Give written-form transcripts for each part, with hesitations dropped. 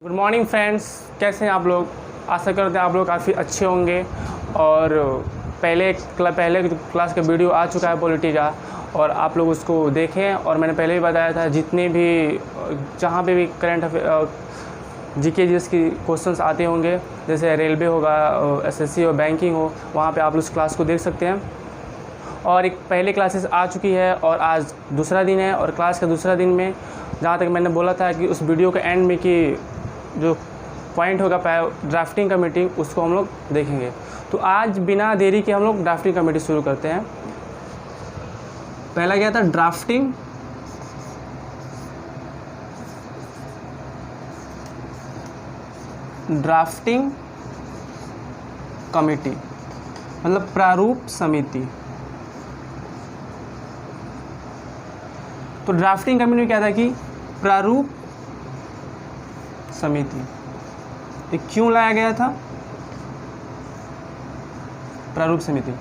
Good morning friends, कैसे हैं आप लोग। आशा करते हैं आप लोग काफ़ी अच्छे होंगे। और पहले क्लास का वीडियो आ चुका है पॉलिटी का, और आप लोग उसको देखें। और मैंने पहले भी बताया था, जितने भी जहाँ पे भी करंट जीके जीएस की क्वेश्चंस आते होंगे, जैसे रेलवे होगा, एसएससी हो, बैंकिंग हो, वहाँ पे आप लोग उस क्लास को देख सकते हैं। और एक पहले क्लासेस आ चुकी है और आज दूसरा दिन है। और क्लास का दूसरा दिन में जहाँ तक मैंने बोला था कि उस वीडियो के एंड में कि जो पॉइंट होगा ड्राफ्टिंग कमेटी, उसको हम लोग देखेंगे। तो आज बिना देरी के हम लोग ड्राफ्टिंग कमेटी शुरू करते हैं। पहला क्या था, ड्राफ्टिंग कमेटी मतलब प्रारूप समिति। तो ड्राफ्टिंग कमेटी में क्या था कि प्रारूप समिति, ये क्यों लाया गया था प्रारूप समिति?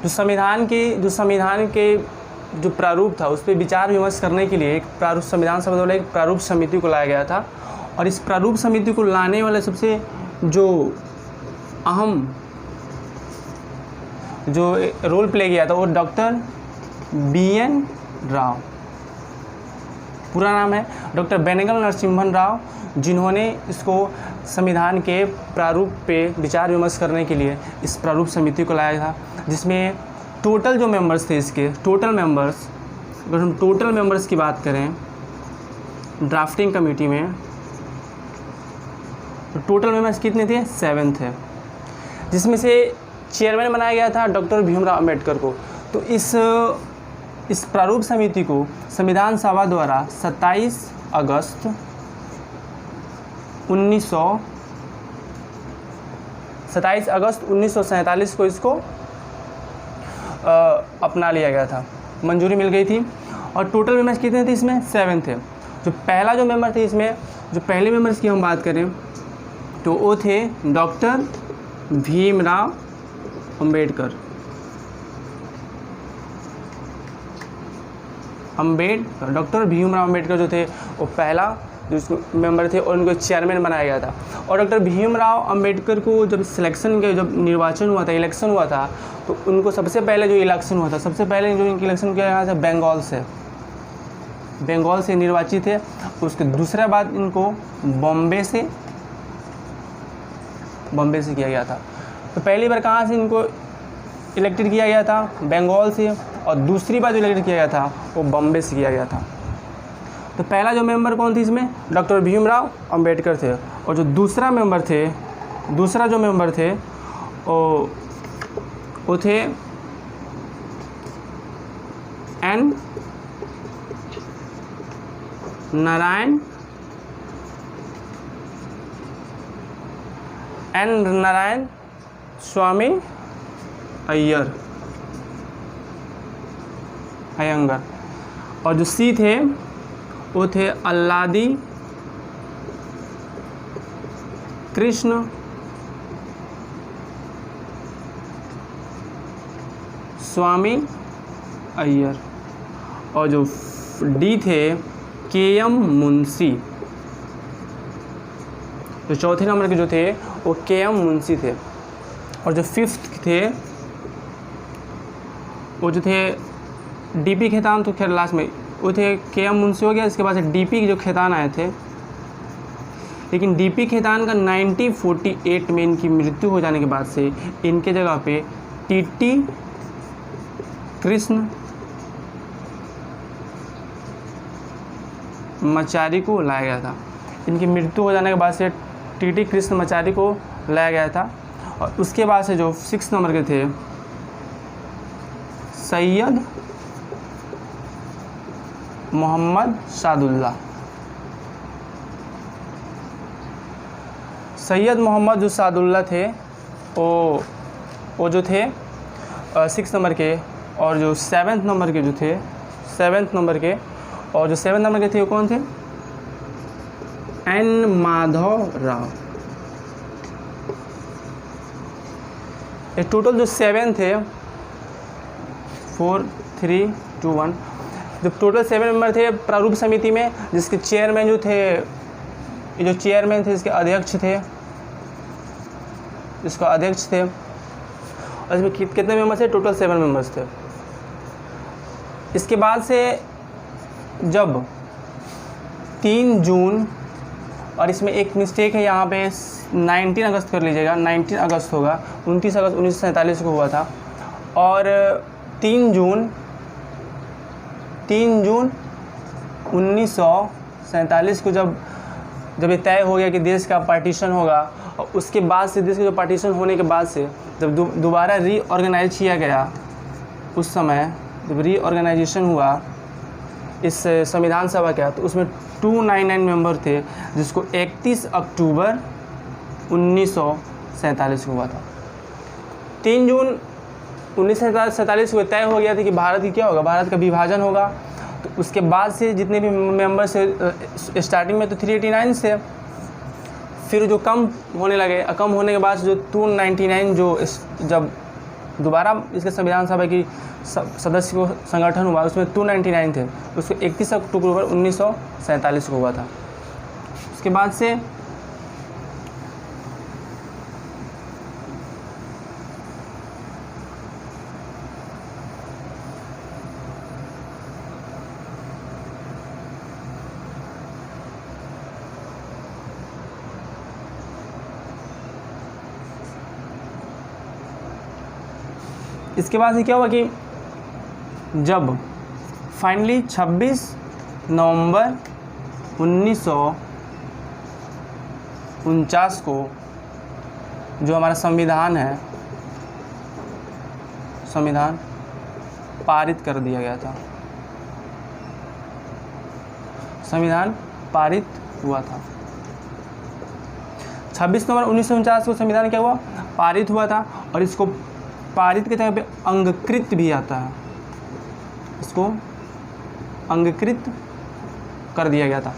जो संविधान के जो प्रारूप था उस पर विचार विमर्श करने के लिए एक प्रारूप संविधान सभा द्वारा एक प्रारूप समिति को लाया गया था। और इस प्रारूप समिति को लाने वाले सबसे जो अहम जो रोल प्ले किया था वो डॉक्टर BN राव, पूरा नाम है डॉक्टर बेनेगल नरसिम्हन राव, जिन्होंने इसको संविधान के प्रारूप पे विचार विमर्श करने के लिए इस प्रारूप समिति को लाया था। जिसमें टोटल जो मेंबर्स थे, इसके टोटल मेंबर्स, अगर हम टोटल मेंबर्स की बात करें ड्राफ्टिंग कमेटी में, तो टोटल मेंबर्स कितने थे? 7 थे। जिसमें से चेयरमैन बनाया गया था डॉक्टर भीमराव अम्बेडकर को। तो इस प्रारूप समिति को संविधान सभा द्वारा 27 अगस्त 1947 को इसको अपना लिया गया था, मंजूरी मिल गई थी। और टोटल मेंबर्स कितने थे? इसमें 7 थे। जो पहला जो मेंबर थे, इसमें जो पहले मेंबर्स की हम बात करें तो वो थे डॉक्टर भीमराव अम्बेडकर। डॉक्टर भीमराव अम्बेडकर जो थे वो पहला जो मेंबर थे और उनको चेयरमैन बनाया गया था। और डॉक्टर भीमराव अम्बेडकर को जब निर्वाचन हुआ था, इलेक्शन हुआ था, तो उनको सबसे पहले जो इलेक्शन हुआ था, सबसे पहले जो इनकी इलेक्शन किया गया था बंगाल से निर्वाचित थे। उसके दूसरा बाद इनको बॉम्बे से किया गया था। तो पहली बार कहाँ से इनको इलेक्टेड किया गया था? बंगाल से। और दूसरी बार जो इलेक्टेड किया गया था वो बॉम्बे से किया गया था। तो पहला जो मेंबर कौन थी इसमें? डॉक्टर भीमराव अम्बेडकर थे। और जो दूसरा जो मेंबर थे वो थे एन नारायण स्वामी अयंगर। और जो सी थे वो थे अल्लादी कृष्ण स्वामी अय्यर। और जो डी थे KM मुंशी। जो चौथे नंबर के जो थे वो KM मुंशी थे। और जो फिफ्थ थे वो जो थे DP खेतान, तो खैर लास्ट में वो थे KM मुंशी हो गया। इसके बाद DP जो खेतान आए थे, लेकिन DP खेतान का 1948 में इनकी मृत्यु हो जाने के बाद से इनके जगह पे TT कृष्ण मचारी को लाया गया था। इनकी मृत्यु हो जाने के बाद से TT कृष्ण मचारी को लाया गया था। और उसके बाद से जो 6 नंबर के थे सैयद मोहम्मद सादुल्ला थे, वो जो थे 6 नंबर के। और जो 7th नंबर के और जो 7th नंबर के थे वो कौन थे? N माधव राव। ये टोटल जो 7 थे 4 3 2 1 जो टोटल 7 मेंबर थे प्रारूप समिति में, जिसके चेयरमैन जो थे, ये जो चेयरमैन थे इसके अध्यक्ष थे, इसका अध्यक्ष थे। और इसमें कितने मेंबर्स थे? टोटल 7 मेंबर्स थे। इसके बाद से जब 3 जून, और इसमें एक मिस्टेक है यहाँ पे, 19 अगस्त कर लीजिएगा, 19 अगस्त होगा, 29 अगस्त 1947 को हुआ था। और 3 जून 1947 को जब ये तय हो गया कि देश का पार्टीशन होगा, और उसके बाद से देश का जो पार्टीशन होने के बाद से जब दोबारा रीऑर्गेनाइज किया गया, उस समय जब रीऑर्गेनाइजेशन हुआ इस संविधान सभा का, तो उसमें 299 मेंबर थे, जिसको 31 अक्टूबर 1947 को हुआ था। 3 जून 1947 को तय हो गया था कि भारत की क्या होगा, भारत का विभाजन होगा। तो उसके बाद से जितने भी मेंबर्स थे, स्टार्टिंग में तो 389 थे, फिर जो कम होने लगे, कम होने के बाद जो 299 जो जब दोबारा इसके संविधान सभा की सदस्य को संगठन हुआ, उसमें 299 थे, उसको 31 अक्टूबर 1947 को हुआ था। उसके बाद से क्या हुआ कि जब फाइनली 26 नवंबर 1949 को जो हमारा संविधान है, संविधान पारित कर दिया गया था, संविधान पारित हुआ था। 26 नवंबर 1949 को संविधान क्या हुआ, पारित हुआ था। और इसको पारित के जगह पे अंगीकृत भी आता है, इसको अंगीकृत कर दिया गया था।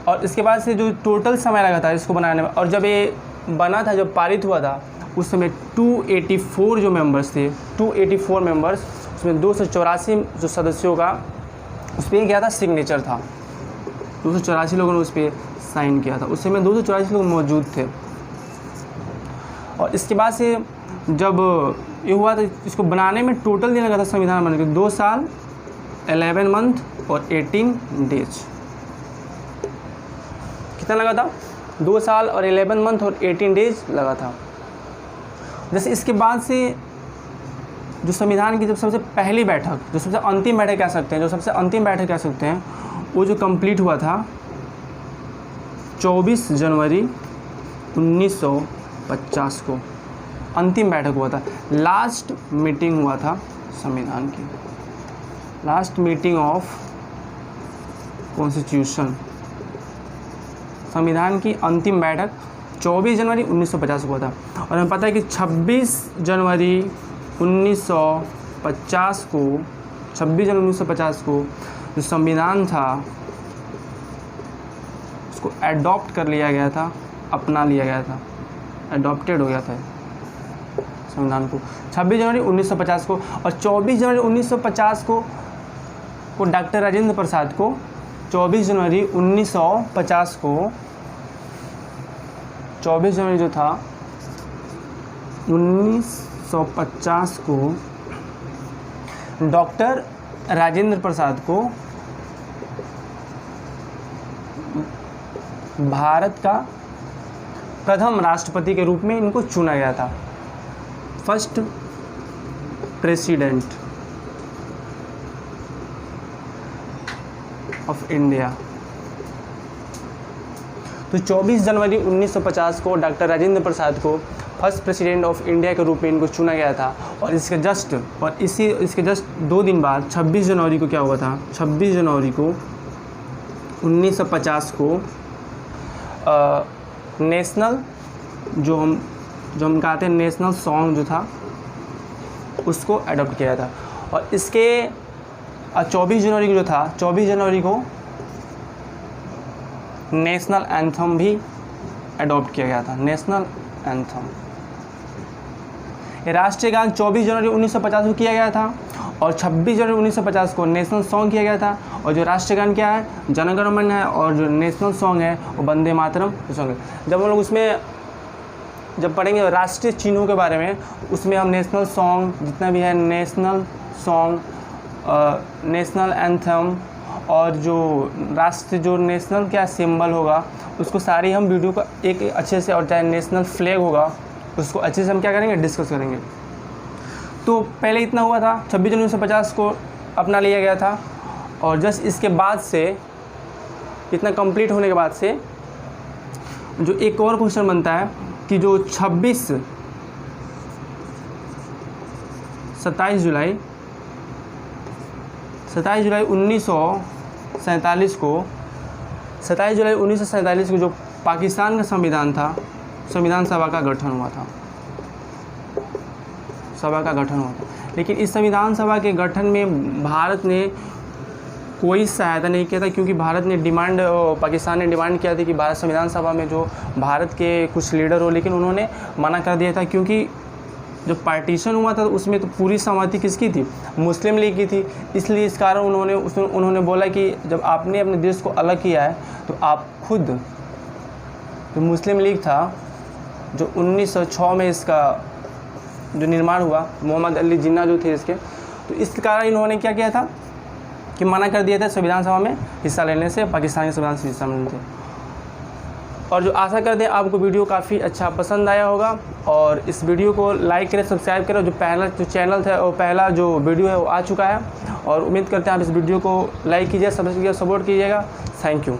और इसके बाद से जो टोटल समय लगा था इसको बनाने में, और जब ये बना था, जब पारित हुआ था, उस समय 284 जो मेंबर्स थे, 284 मेंबर्स, उसमें 284 जो सदस्यों का उस पर क्या था, सिग्नेचर था। 284 लोगों ने उस पर साइन किया था। उस समय 284 लोग मौजूद थे। और इसके बाद से जब ये हुआ तो इसको बनाने में टोटल दिन लगा था, संविधान बनने के 2 साल 11 मंथ और 18 डेज। कितना लगा था? 2 साल और 11 मंथ और 18 डेज लगा था। जैसे इसके बाद से जो संविधान की जब सबसे पहली बैठक, जो सबसे अंतिम बैठक कह सकते हैं, वो जो कंप्लीट हुआ था 24 जनवरी 1950 को अंतिम बैठक हुआ था। लास्ट मीटिंग हुआ था संविधान की, लास्ट मीटिंग ऑफ कॉन्स्टिट्यूशन, संविधान की अंतिम बैठक 24 जनवरी 1950 को हुआ था। और हमें पता है कि 26 जनवरी 1950 को जो संविधान था उसको एडॉप्ट कर लिया गया था, अपना लिया गया था, एडॉप्टेड हो गया था संविधान को 26 जनवरी 1950 को। और 24 जनवरी 1950 को डॉक्टर राजेंद्र प्रसाद को 24 जनवरी 1950 को 24 जनवरी जो था 1950 को डॉक्टर राजेंद्र प्रसाद को भारत का प्रथम राष्ट्रपति के रूप में इनको चुना गया था, फर्स्ट प्रेसिडेंट ऑफ इंडिया। तो 24 जनवरी 1950 को डॉक्टर राजेंद्र प्रसाद को फर्स्ट प्रेसिडेंट ऑफ इंडिया के रूप में इनको चुना गया था। और इसके जस्ट 2 दिन बाद 26 जनवरी को क्या हुआ था, 26 जनवरी को 1950 को नेशनल जो हम कहते हैं नेशनल सॉन्ग जो था उसको अडॉप्ट किया था। और इसके 24 जनवरी को जो था, 24 जनवरी को नेशनल एंथम भी अडॉप्ट किया गया था, नेशनल एंथम। ये राष्ट्रीय गान 24 जनवरी 1950 को किया गया था। और 26 जनवरी 1950 को नेशनल सॉन्ग किया गया था। और जो राष्ट्रगान क्या है, जन गण मन है, और जो नेशनल सॉन्ग है वो वंदे मातरम सॉन्ग है। जब हम लोग उसमें जब पढ़ेंगे राष्ट्रीय चिन्हों के बारे में, उसमें हम नेशनल सॉन्ग जितना भी है, नेशनल सॉन्ग, नेशनल एंथम, और जो राष्ट्र जो नेशनल क्या सिंबल होगा उसको सारी हम वीडियो का एक अच्छे से, और चाहे नेशनल फ्लैग होगा उसको अच्छे से हम क्या करेंगे, डिस्कस करेंगे। तो पहले इतना हुआ था, 26 जनवरी 1950 को अपना लिया गया था। और जस्ट इसके बाद से, इतना कंप्लीट होने के बाद से जो एक और क्वेश्चन बनता है कि जो 27 जुलाई 1947 को 27 जुलाई 1947 को जो पाकिस्तान का संविधान था, संविधान सभा का गठन हुआ था, लेकिन इस संविधान सभा के गठन में भारत ने कोई सहायता नहीं किया था, क्योंकि भारत ने पाकिस्तान ने डिमांड किया था कि भारत संविधान सभा में जो भारत के कुछ लीडर हो, लेकिन उन्होंने मना कर दिया था, क्योंकि जो पार्टीशन हुआ था उसमें तो पूरी सहमति किसकी थी, मुस्लिम लीग की थी। इसलिए इस कारण उन्होंने बोला कि जब आपने अपने देश को अलग किया है तो आप खुद, जो मुस्लिम लीग था जो 1906 में इसका जो निर्माण हुआ, मोहम्मद अली जिन्ना जो थे इसके, तो इस कारण इन्होंने क्या किया था कि मना कर दिया था संविधान सभा में हिस्सा लेने से, पाकिस्तान के संविधान से हिस्सा लेने से। और जो आशा करते हैं आपको वीडियो काफ़ी अच्छा पसंद आया होगा, और इस वीडियो को लाइक करें, सब्सक्राइब करें। जो पहला जो चैनल था वो पहला जो वीडियो है वो आ चुका है, और उम्मीद करते हैं आप इस वीडियो को लाइक कीजिए, सब्सक्राइब कीजिए, सपोर्ट कीजिएगा। Thank you.